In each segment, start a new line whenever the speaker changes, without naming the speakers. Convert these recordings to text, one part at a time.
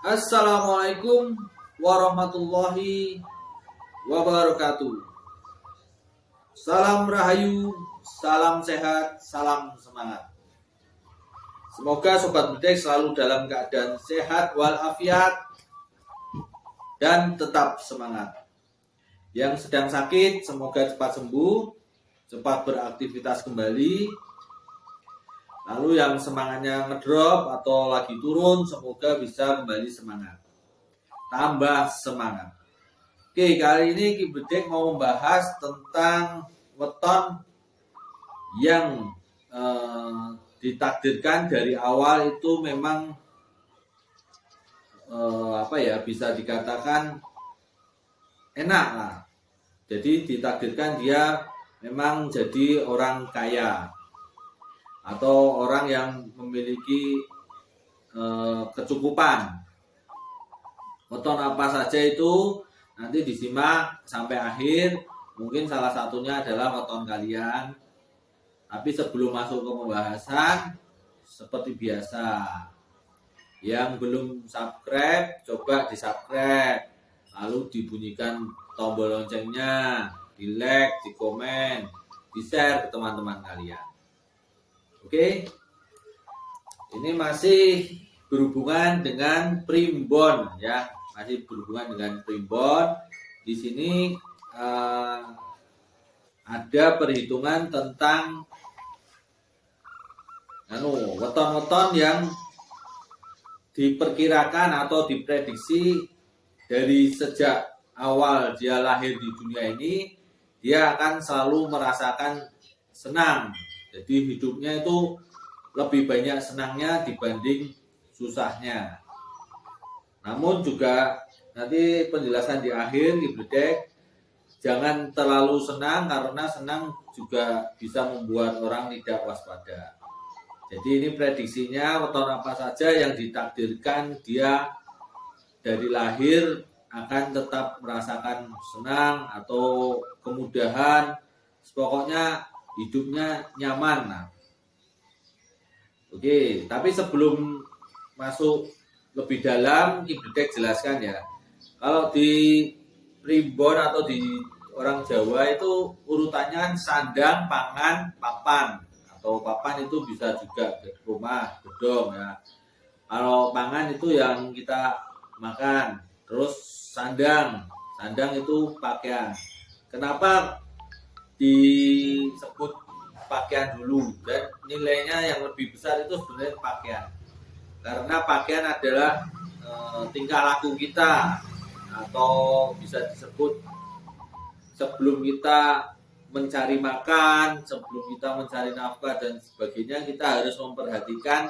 Assalamualaikum warahmatullahi wabarakatuh. Salam rahayu, salam sehat, salam semangat. Semoga Sobat Berdek selalu dalam keadaan sehat walafiat dan tetap semangat. Yang sedang sakit semoga cepat sembuh, cepat beraktivitas kembali. Lalu yang semangatnya ngedrop atau lagi turun semoga bisa kembali semangat. Tambah semangat. Oke, kali ini Ki Berdek mau membahas tentang weton yang ditakdirkan dari awal itu memang bisa dikatakan enak lah. Jadi ditakdirkan dia memang jadi orang kaya atau orang yang memiliki kecukupan. Weton apa saja itu nanti disimak sampai akhir. Mungkin salah satunya adalah weton kalian. Tapi sebelum masuk ke pembahasan, seperti biasa, yang belum subscribe coba di subscribe, lalu dibunyikan tombol loncengnya, di like, di komen, di share ke teman-teman kalian. Oke, ini masih berhubungan dengan primbon ya, masih berhubungan dengan primbon. Di sini ada perhitungan tentang weton-weton yang diperkirakan atau diprediksi dari sejak awal dia lahir di dunia ini, dia akan selalu merasakan senang. Jadi hidupnya itu lebih banyak senangnya dibanding susahnya. Namun juga nanti penjelasan di akhir Ki Berdek, jangan terlalu senang karena senang juga bisa membuat orang tidak waspada. Jadi ini prediksinya weton apa saja yang ditakdirkan dia dari lahir akan tetap merasakan senang atau kemudahan, pokoknya hidupnya nyaman. Nah. Oke, tapi sebelum masuk lebih dalam, Ki Berdek jelaskan ya. Kalau di primbon atau di orang Jawa itu urutannya sandang, pangan, papan. Atau papan itu bisa juga rumah, gedung ya. Kalau pangan itu yang kita makan. Terus sandang itu pakaian. Kenapa disebut pakaian dulu? Dan nilainya yang lebih besar itu sebenarnya pakaian. Karena pakaian adalah tingkah laku kita, atau bisa disebut sebelum kita mencari makan, sebelum kita mencari nafkah dan sebagainya, kita harus memperhatikan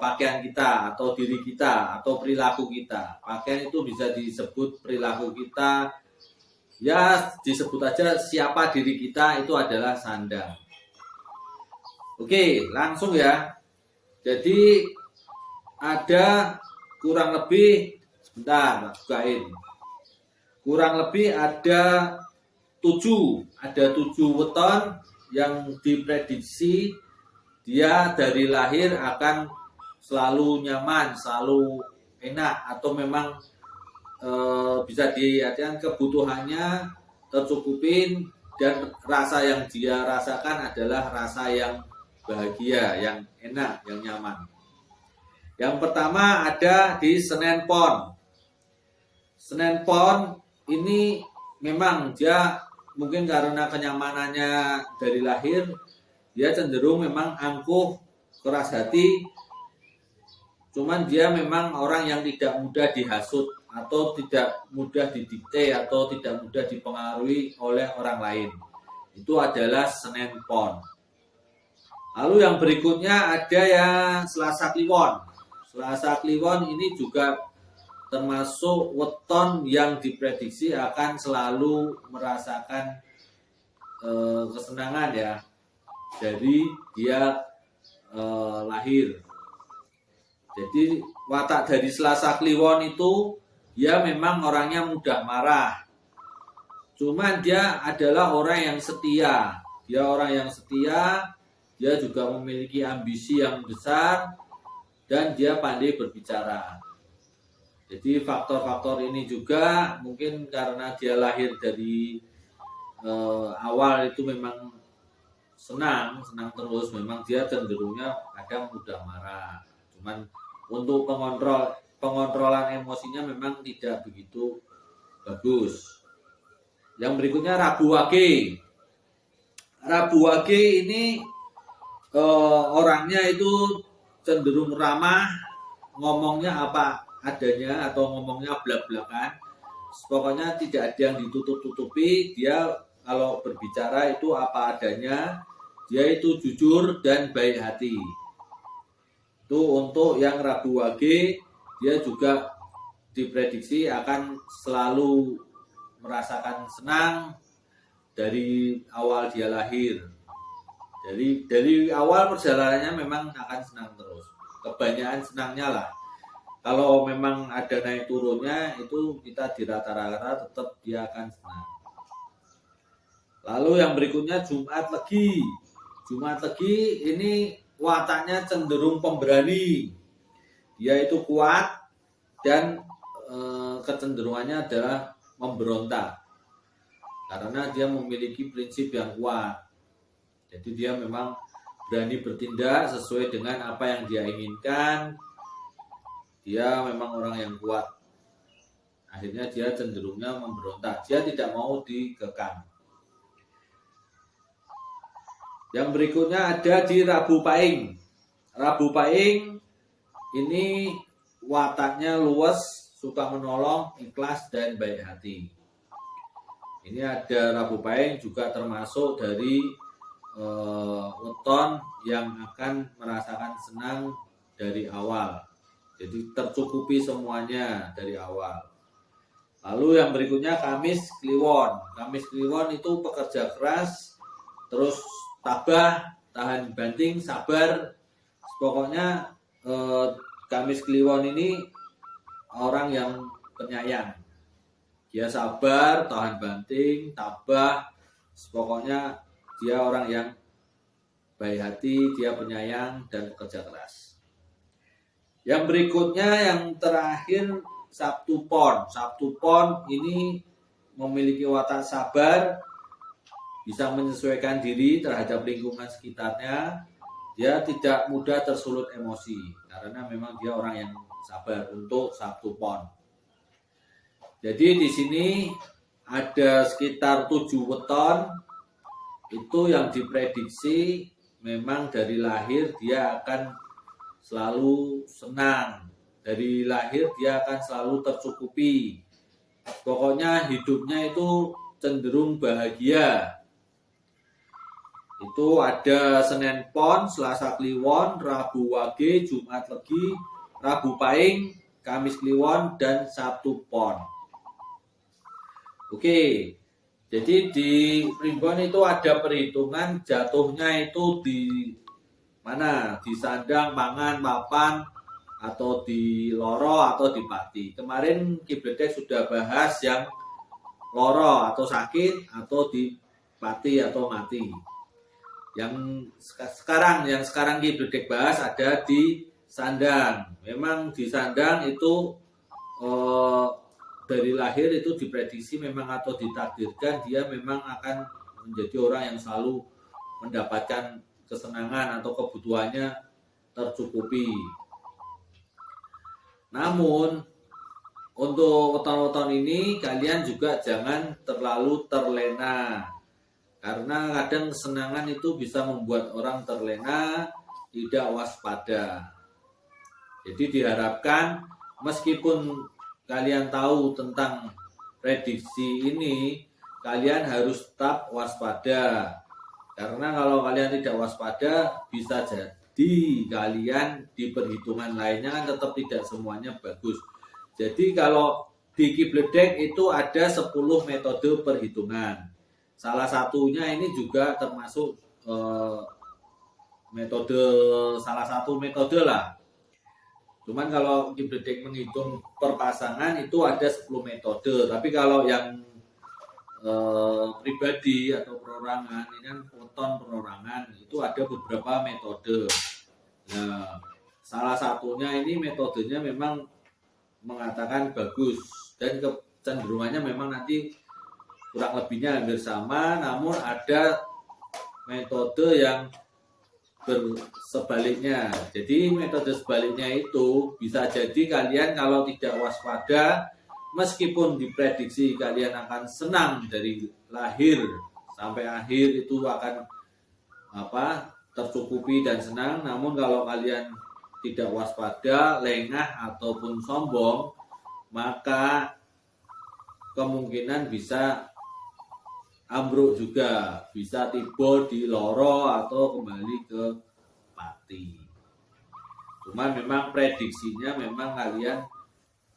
pakaian kita atau diri kita atau perilaku kita. Pakaian itu bisa disebut perilaku kita. Ya, disebut aja siapa diri kita itu adalah sandang. Oke, langsung ya. Jadi ada kurang lebih, sebentar, bukain. Kurang lebih ada 7 weton yang diprediksi dia dari lahir akan selalu nyaman, selalu enak, atau memang bisa diartikan kebutuhannya tercukupin dan rasa yang dia rasakan adalah rasa yang bahagia, yang enak, yang nyaman. Yang pertama ada di Senen Pon. Senen Pon ini memang dia mungkin karena kenyamanannya dari lahir, dia cenderung memang angkuh, keras hati. Cuman dia memang orang yang tidak mudah dihasut atau tidak mudah didikte atau tidak mudah dipengaruhi oleh orang lain. Itu adalah Senen Pon. Lalu yang berikutnya ada yang Selasa Kliwon. Selasa Kliwon ini juga termasuk weton yang diprediksi akan selalu merasakan kesenangan ya dari dia lahir. Jadi watak dari Selasa Kliwon itu dia memang orangnya mudah marah. Cuman dia adalah orang yang setia. Dia orang yang setia, dia juga memiliki ambisi yang besar dan dia pandai berbicara. Jadi faktor-faktor ini juga mungkin karena dia lahir dari awal itu memang senang terus, memang dia cenderungnya kadang mudah marah. Cuman untuk pengontrolan emosinya memang tidak begitu bagus. Yang berikutnya Rabu Wage. Rabu Wage ini orangnya itu cenderung ramah, ngomongnya apa adanya atau ngomongnya blak-blakan. Pokoknya tidak ada yang ditutup-tutupi. Dia kalau berbicara itu apa adanya. Dia itu jujur dan baik hati. Itu untuk yang Rabu Wage, dia juga diprediksi akan selalu merasakan senang dari awal dia lahir. Dari awal perjalanannya memang akan senang terus. Kebanyakan senangnya lah. Kalau memang ada naik turunnya, itu kita di rata-rata tetap dia akan senang. Lalu yang berikutnya Jumat Legi. Jumat Legi ini wataknya cenderung pemberani. Dia itu kuat dan kecenderungannya adalah memberontak. Karena dia memiliki prinsip yang kuat. Jadi dia memang berani bertindak sesuai dengan apa yang dia inginkan. Dia memang orang yang kuat. Akhirnya dia cenderungnya memberontak. Dia tidak mau dikekang. Yang berikutnya ada di Rabu Pahing. Rabu Pahing ini wataknya luas, suka menolong, ikhlas dan baik hati. Ini ada Rabu Pahing juga termasuk dari weton yang akan merasakan senang dari awal. Jadi tercukupi semuanya dari awal. Lalu yang berikutnya Kamis Kliwon. Kamis Kliwon itu pekerja keras, terus tabah, tahan banting, sabar. Pokoknya Kamis Kliwon ini orang yang penyayang. Dia sabar, tahan banting, tabah. Pokoknya dia orang yang baik hati, dia penyayang dan pekerja keras. Yang berikutnya yang terakhir Sabtu Pon. Sabtu Pon ini memiliki watak sabar, bisa menyesuaikan diri terhadap lingkungan sekitarnya. Dia tidak mudah tersulut emosi karena memang dia orang yang sabar untuk Sabtu Pon. Jadi di sini ada sekitar 7 weton itu yang diprediksi memang dari lahir dia akan selalu senang. Dari lahir dia akan selalu tercukupi. Pokoknya hidupnya itu cenderung bahagia. Itu ada Senin Pon, Selasa Kliwon, Rabu Wage, Jumat Legi, Rabu Pahing, Kamis Kliwon, dan Sabtu Pon. Oke, jadi di Primbon itu ada perhitungan jatuhnya itu di mana? Di sandang, pangan, papan, atau di loro, atau di pati. Kemarin Kibledek sudah bahas yang loro atau sakit, atau di pati atau mati. Yang sekarang Kibledek bahas ada di sandang. Memang di sandang itu dari lahir itu diprediksi memang atau ditakdirkan dia memang akan menjadi orang yang selalu mendapatkan kesenangan atau kebutuhannya tercukupi. Namun untuk weton-weton ini kalian juga jangan terlalu terlena, karena kadang kesenangan itu bisa membuat orang terlena, tidak waspada. Jadi diharapkan meskipun kalian tahu tentang prediksi ini, kalian harus tetap waspada. Karena kalau kalian tidak waspada, bisa jadi kalian di perhitungan lainnya kan tetap tidak semuanya bagus. Jadi kalau di Kibledek itu ada 10 metode perhitungan. Salah satunya ini juga termasuk salah satu metode lah. Cuman kalau Kibledek menghitung per pasangan itu ada 10 metode. Tapi kalau yang pribadi atau perorangan, ini kan weton perorangan, itu ada beberapa metode. Nah, salah satunya ini metodenya memang mengatakan bagus, dan kecenderungannya memang nanti kurang lebihnya hampir sama, namun ada metode yang bersebaliknya. Jadi metode sebaliknya itu bisa jadi kalian kalau tidak waspada, meskipun diprediksi kalian akan senang dari lahir sampai akhir itu akan tercukupi dan senang, namun kalau kalian tidak waspada, lengah ataupun sombong, maka kemungkinan bisa ambruk juga, bisa tiba di loro atau kembali ke mati. Cuman memang prediksinya memang kalian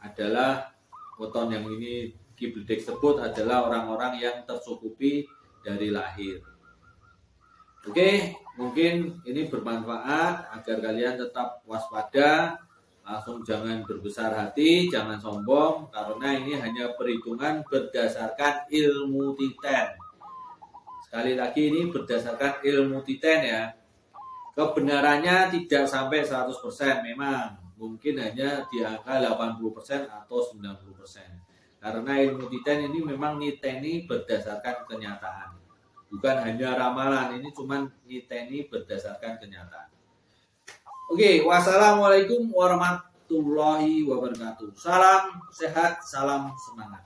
adalah weton yang ini Kibledek sebut adalah orang-orang yang tercukupi dari lahir. Oke, mungkin ini bermanfaat agar kalian tetap waspada, langsung jangan berbesar hati, jangan sombong, karena ini hanya perhitungan berdasarkan ilmu titen. Sekali lagi ini berdasarkan ilmu titen ya. Kebenarannya tidak sampai 100%, memang mungkin hanya di angka 80% atau 90%. Karena ilmu titen ini memang niteni berdasarkan kenyataan. Bukan hanya ramalan, ini cuma niteni berdasarkan kenyataan. Oke, wassalamualaikum warahmatullahi wabarakatuh. Salam sehat, salam semangat.